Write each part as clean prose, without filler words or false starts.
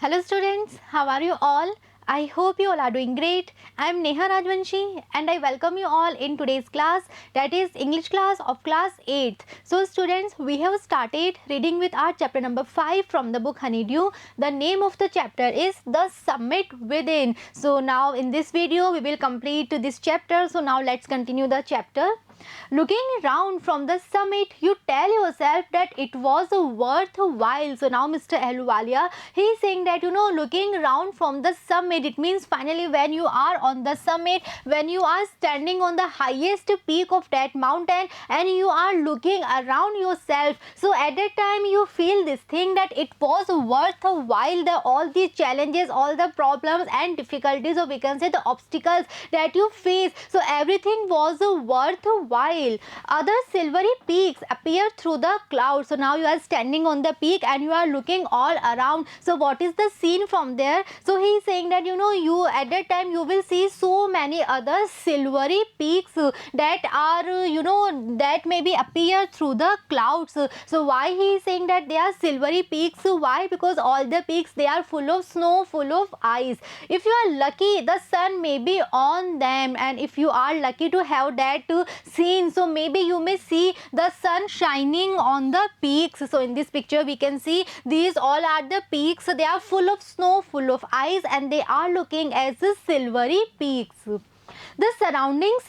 Hello students, how are you all? I hope you all are doing great. I am Neha Rajvanshi and I welcome you all in today's class, that is English class of class 8th. So students, we have started reading with our chapter number 5 from the book Honeydew. The name of the chapter is The Summit Within. So now in this video we will complete this chapter. So now let's continue the chapter. Looking around from the summit, you tell yourself that it was worthwhile. So now Mr. Ahluwalia, he is saying that looking around from the summit, it means finally when you are on the summit, when you are standing on the highest peak of that mountain and you are looking around yourself. So at that time you feel this thing that it was worthwhile, all the challenges, all the problems and difficulties, or we can say the obstacles that you face. So everything was worthwhile. Other silvery peaks appear through the clouds. So now you are standing on the peak and you are looking all around. So what is the scene from there? So he is saying that you at that time you will see so many other silvery peaks that are that maybe appear through the clouds. So why he is saying that they are silvery peaks? Why? Because all the peaks, they are full of snow, full of ice. If you are lucky, the sun may be on them, and if you are lucky to have that scene, so maybe you may see the sun shining on the peaks. So in this picture we can see these all are the peaks. They are full of snow, full of ice, and they are looking as silvery peaks. The surroundings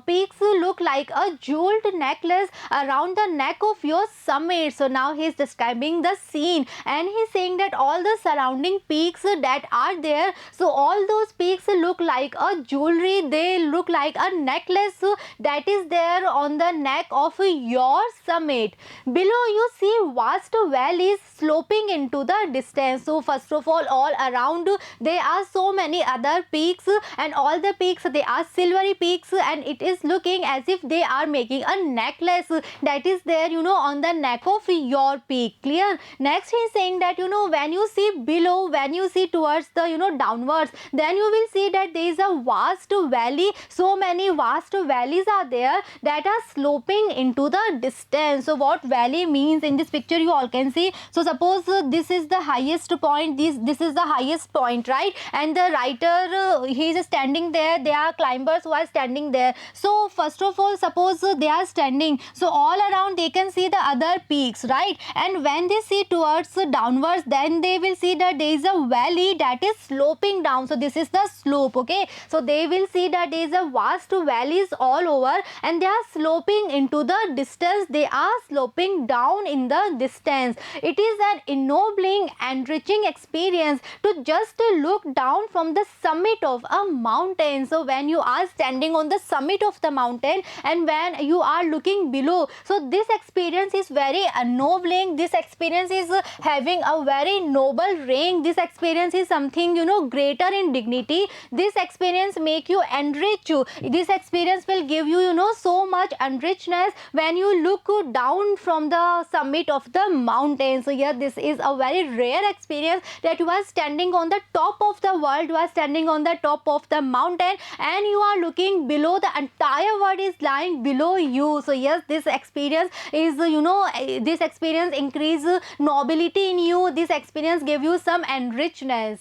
peaks look like a jeweled necklace around the neck of your summit. So now he is describing the scene and he is saying that all the surrounding peaks that are there, so all those peaks look like a jewelry, they look like a necklace that is there on the neck of your summit. Below you see vast valleys sloping into the distance. So first of all around there are so many other peaks, and all the peaks, they are silvery peaks, and it is looking as if they are making a necklace that is there on the neck of your peak. Clear? Next he is saying that when you see below, when you see towards the downwards, then you will see that there is a vast valley. So many vast valleys are there that are sloping into the distance. So what valley means, in this picture you all can see. So suppose this is the highest point, this is the highest point, right? And the writer he is standing there, they are climbers who are standing there. So first of all, suppose they are standing, so all around they can see the other peaks, right? And when they see towards downwards, then they will see that there is a valley that is sloping down. So this is the slope, okay? So they will see that there is a vast valleys all over and they are sloping into the distance, they are sloping down in the distance. It is an ennobling, enriching experience to just look down from the summit of a mountain. So when you are standing on the summit of the mountain and when you are looking below, so this experience is very ennobling, this experience is having a very noble ring, this experience is something greater in dignity, this experience make you enrich you, this experience will give you so much enrichment when you look down from the summit of the mountain. So here this is a very rare experience that you are standing on the top of the world, you are standing on the top of the mountain and you are looking below, the entire world is lying below you. So yes, this experience is this experience increase nobility in you, this experience give you some enrichment.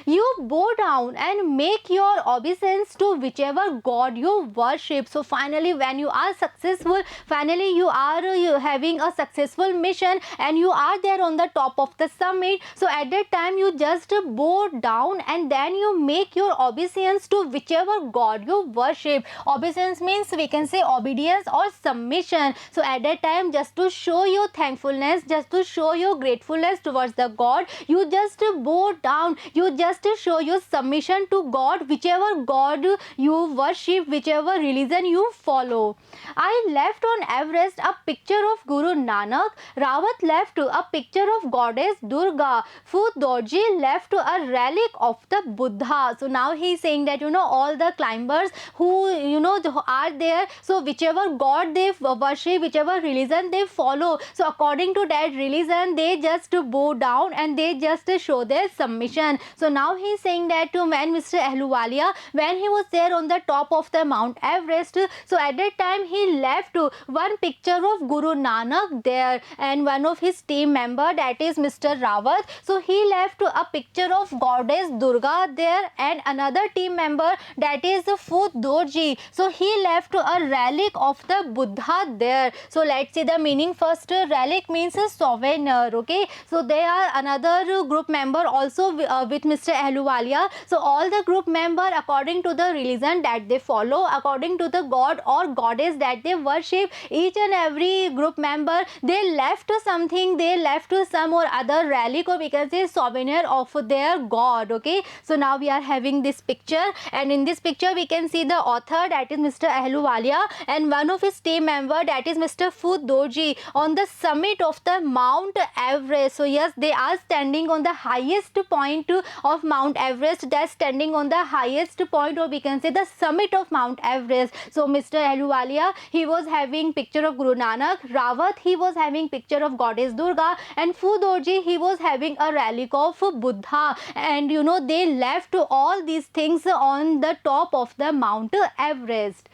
You bow down and make your obeisance to whichever god you worship. So finally when you are successful, finally you are having a successful mission and you are there on the top of the summit, so at that time you just bow down and then you make your obeisance to whichever god you worship. Obeisance means we can say obedience or submission. So at that time, just to show your thankfulness, just to show your gratefulness towards the god, you just bow down, you just show your submission to God, whichever God you worship, whichever religion you follow. I left on Everest a picture of Guru Nanak, Rawat left a picture of goddess Durga, Fu Dorji left a relic of the Buddha. So now he is saying that all the climbers who are there, so whichever god they worship, whichever religion they follow, so according to that religion they just bow down and they just show their submission. So So now he is saying that when Mr. Ahluwalia, when he was there on the top of the Mount Everest, so at that time he left one picture of Guru Nanak there, and one of his team member, that is Mr. Rawat, so he left a picture of goddess Durga there, and another team member, that is Food Dorji, so he left a relic of the Buddha there. So let's see the meaning first. Relic means a souvenir, okay. So there are another group member also with Mr. Ahluwalia. So all the group member, according to the religion that they follow, according to the god or goddess that they worship, each and every group member, they left something, they left some or other relic, or we can say souvenir of their god, okay. So now we are having this picture, and in this picture we can see the author, that is Mr. Ahluwalia, and one of his team member, that is Mr. Food Dorji, on the summit of the Mount Everest. So yes, they are standing on the highest point of Mount Everest. That's standing on the highest point, or we can say the summit of Mount Everest. So Mr. Ahluwalia, he was having picture of Guru Nanak. Rawat, he was having picture of goddess Durga, and Food Dorji, he was having a relic of Buddha. And you know, they left all these things on the top of the Mount Everest.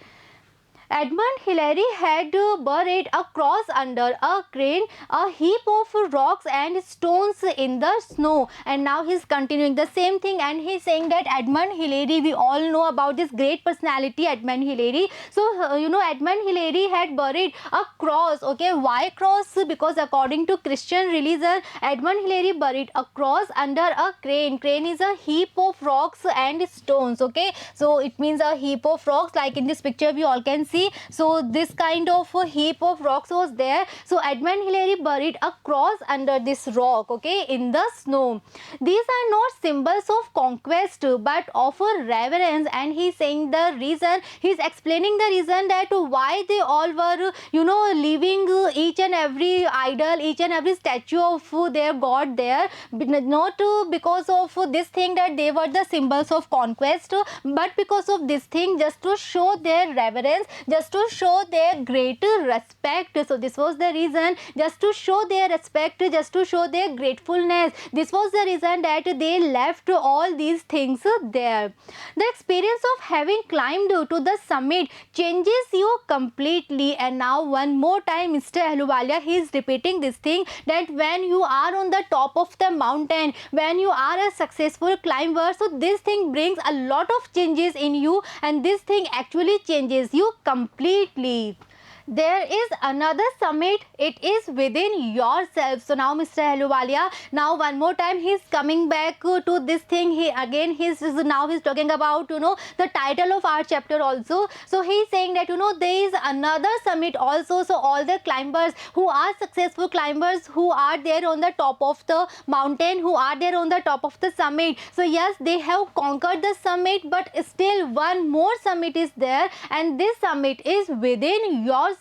Edmund Hillary had buried a cross under a crane, a heap of rocks and stones in the snow. And now he's continuing the same thing, and he's saying that Edmund Hillary, we all know about this great personality Edmund Hillary. So you know, Edmund Hillary had buried a cross, okay. Why cross? Because according to Christian religion, Edmund Hillary buried a cross under a crane. Crane is a heap of rocks and stones, okay. So it means a heap of rocks, like in this picture we all can see. So this kind of a heap of rocks was there. So Edmund Hillary buried a cross under this rock, okay, in the snow. These are not symbols of conquest, but of a reverence. And he's saying the reason, he's explaining the reason that why they all were, you know, leaving each and every idol, each and every statue of their god there, not because of this thing that they were the symbols of conquest, but because of this thing, just to show their reverence, just to show their great respect. So this was the reason, just to show their respect, just to show their gratefulness. This was the reason that they left all these things there. The experience of having climbed to the summit changes you completely. And now one more time Mr. Ahluwalia, he is repeating this thing, that when you are on the top of the mountain, when you are a successful climber, so this thing brings a lot of changes in you, and this thing actually changes you completely. There is another summit, it is within yourself. So now Mr. Ahluwalia, now one more time he's coming back to this thing. He's talking about, you know, the title of our chapter also. So he's saying that, you know, there is another summit also. So all the climbers who are successful climbers, who are there on the top of the mountain, who are there on the top of the summit, so yes, they have conquered the summit, but still one more summit is there, and this summit is within yourself.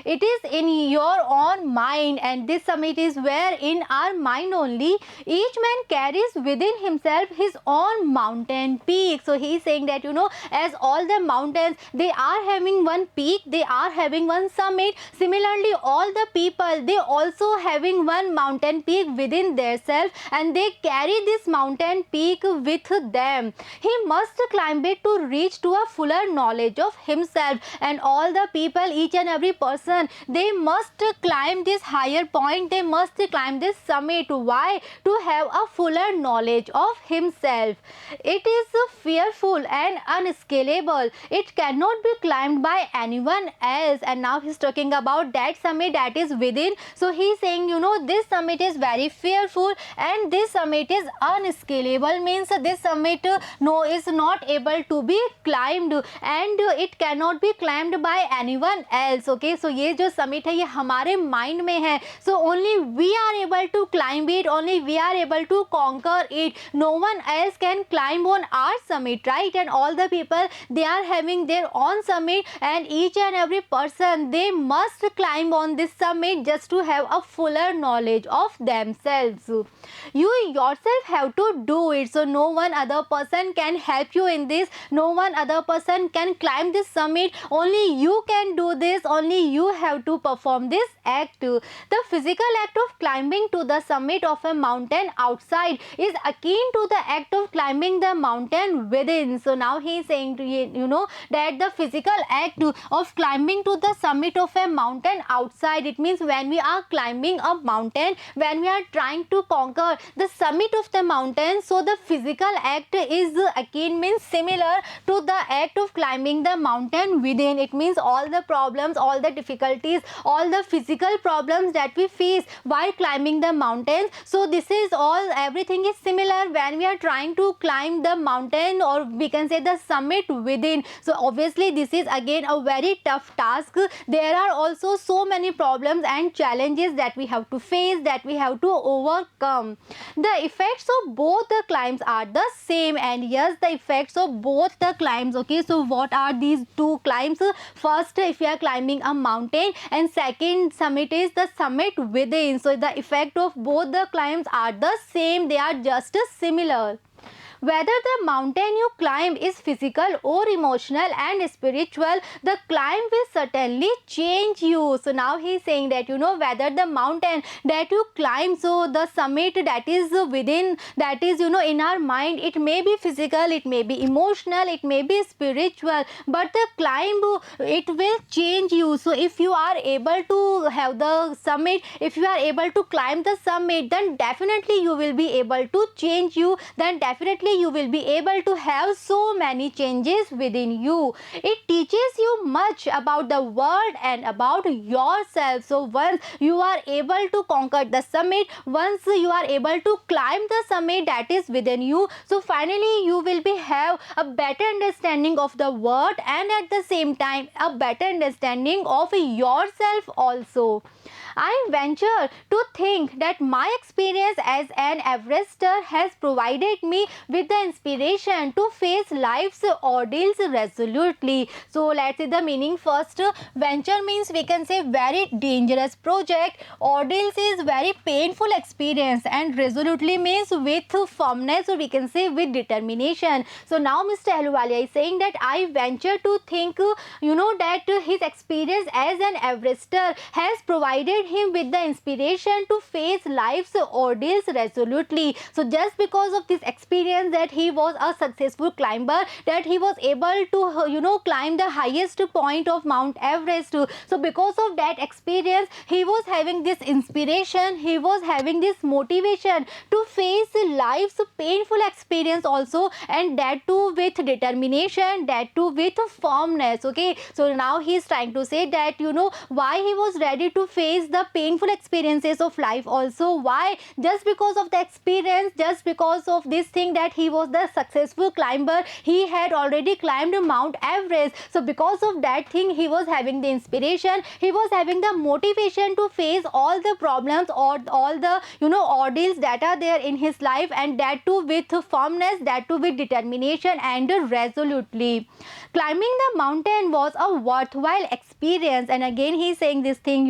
It is in your own mind, and this summit is where in our mind only. Each man carries within himself his own mountain peak. So he is saying that, you know, as all the mountains, they are having one peak, they are having one summit. Similarly, all the people, they also having one mountain peak within their self, and they carry this mountain peak with them. He must climb it to reach to a fuller knowledge of himself. And all the people, each and every person, they must climb this higher point, they must climb this summit. Why? To have a fuller knowledge of himself. It is fearful and unscalable. It cannot be climbed by anyone else. And now he's talking about that summit that is within. So he's saying, you know, this summit is very fearful and this summit is unscalable, means this summit is not able to be climbed, and it cannot be climbed by anyone else. Okay, so ये जो summit है ये हमारे mind में है. So only we are able to climb it, only we are able to conquer it. No one else can climb on our summit, right? And all the people, they are having their own summit, and each and every person, they must climb on this summit just to have a fuller knowledge of themselves. You yourself have to do it. So no one other person can help you in this. No one other person can climb this summit. Only you can do this. only you have to perform this act. The physical act of climbing to the summit of a mountain outside is akin to the act of climbing the mountain within. So now he is saying to you that the physical act of climbing to the summit of a mountain outside, it means when we are climbing a mountain, when we are trying to conquer the summit of the mountain, so the physical act is akin, means similar to the act of climbing the mountain within. It means all the problems, all the difficulties, all the physical problems that we face while climbing the mountains, so this is all, everything is similar when we are trying to climb the mountain, or we can say the summit within. So obviously this is again a very tough task. There are also so many problems and challenges that we have to face, that we have to overcome. The effects of both the climbs are the same, and yes, the effects of both the climbs. Okay, so what are these two climbs? First, if you are climbing a mountain, and second summit is the summit within. So the effect of both the climbs are the same, they are just similar. Whether the mountain you climb is physical or emotional and spiritual, the climb will certainly change you. So now he is saying that whether the mountain that you climb, so the summit that is within, that is in our mind, it may be physical, it may be emotional, it may be spiritual, but the climb, it will change you. So if you are able to have the summit, if you are able to climb the summit, then definitely you will be able to change you, then definitely you will be able to have so many changes within you. It teaches you much about the world and about yourself. So once you are able to conquer the summit, once you are able to climb the summit that is within you, so finally you will be have a better understanding of the world, and at the same time a better understanding of yourself also. I venture to think that my experience as an Everester has provided me with the inspiration to face life's ordeals resolutely. So let's see the meaning first. Venture means we can say very dangerous project. Ordeals is very painful experience, and resolutely means with firmness, or we can say with determination. So now Mr. Ahluwalia is saying that I venture to think that his experience as an Everester has provided him with the inspiration to face life's ordeals resolutely. So just because of this experience that he was a successful climber, that he was able to climb the highest point of Mount Everest. So because of that experience, he was having this inspiration, he was having this motivation to face life's painful experience also, and that too with determination, that too with firmness. Okay, so now he is trying to say that why he was ready to face the painful experiences of life also. Why? Just because of the experience, just because of this thing that he was the successful climber, he had already climbed Mount Everest. So because of that thing, he was having the inspiration, he was having the motivation to face all the problems or all the ordeals that are there in his life, and that too with firmness, that too with determination and resolutely. Climbing the mountain was a worthwhile experience, and again he is saying this thing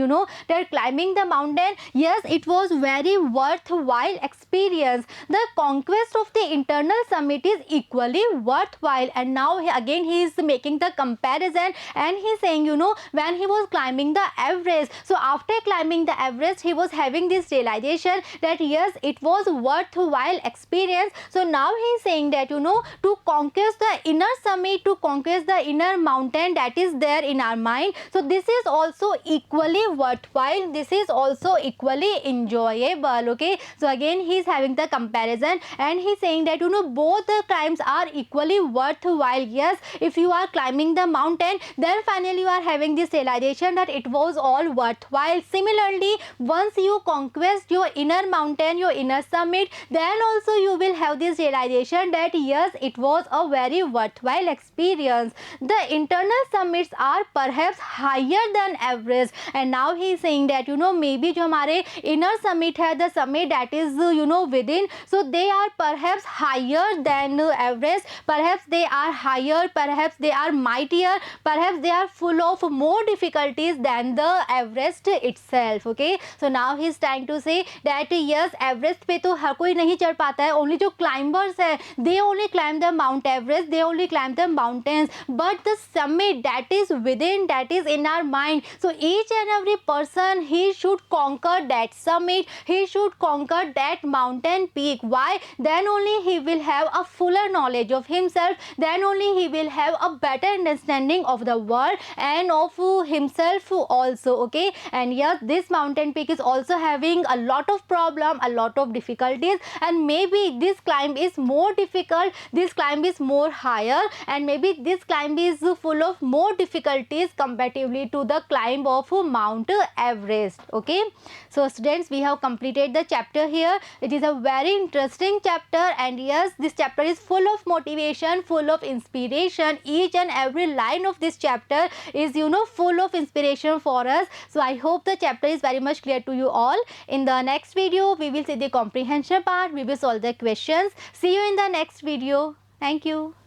that climbing the mountain, yes, it was very worthwhile experience. The conquest of the internal summit is equally worthwhile. And now again he is making the comparison, and he is saying when he was climbing the Everest, so after climbing the Everest, he was having this realization that yes, it was worthwhile experience. So now he is saying that to conquest the inner summit, to conquest the inner mountain that is there in our mind, so this is also equally worthwhile, this is also equally enjoyable. Okay, so again he is having the comparison, and he is saying that both the climbs are equally worthwhile. Yes, if you are climbing the mountain, then finally you are having this realization that it was all worthwhile. Similarly, once you conquest your inner mountain, your inner summit, then also you will have this realization that yes, it was a very worthwhile experience. The internal summits are perhaps higher than Everest, and now he is saying that maybe जो हमारे inner summit है, the summit that is within, so they are perhaps higher than Everest, perhaps they are higher, perhaps they are mightier, perhaps they are full of more difficulties than the Everest itself. Okay, so now he is trying to say that yes, Everest पे तो हर कोई नहीं चढ़ पाता है, only जो climbers है, they only climb the Mount Everest, they only climb the mountains, but the summit that is within, that is in our mind. So each and every person, he should conquer that summit, he should conquer that mountain peak. Why? Then only he will have a fuller knowledge of himself, then only he will have a better understanding of the world and of himself also. Okay, and yes, this mountain peak is also having a lot of problem, a lot of difficulties, and maybe this climb is more difficult, this climb is more higher, and maybe this climb is full of more difficulties comparatively to the climb of Mount Everest. Okay, so students, we have completed the chapter here. It is a very interesting chapter, and yes, this chapter is full of motivation, full of inspiration. Each and every line of this chapter is full of inspiration for us. So I hope the chapter is very much clear to you all. In the next video, we will see the comprehension part, we will solve the questions. See you in the next video. Thank you.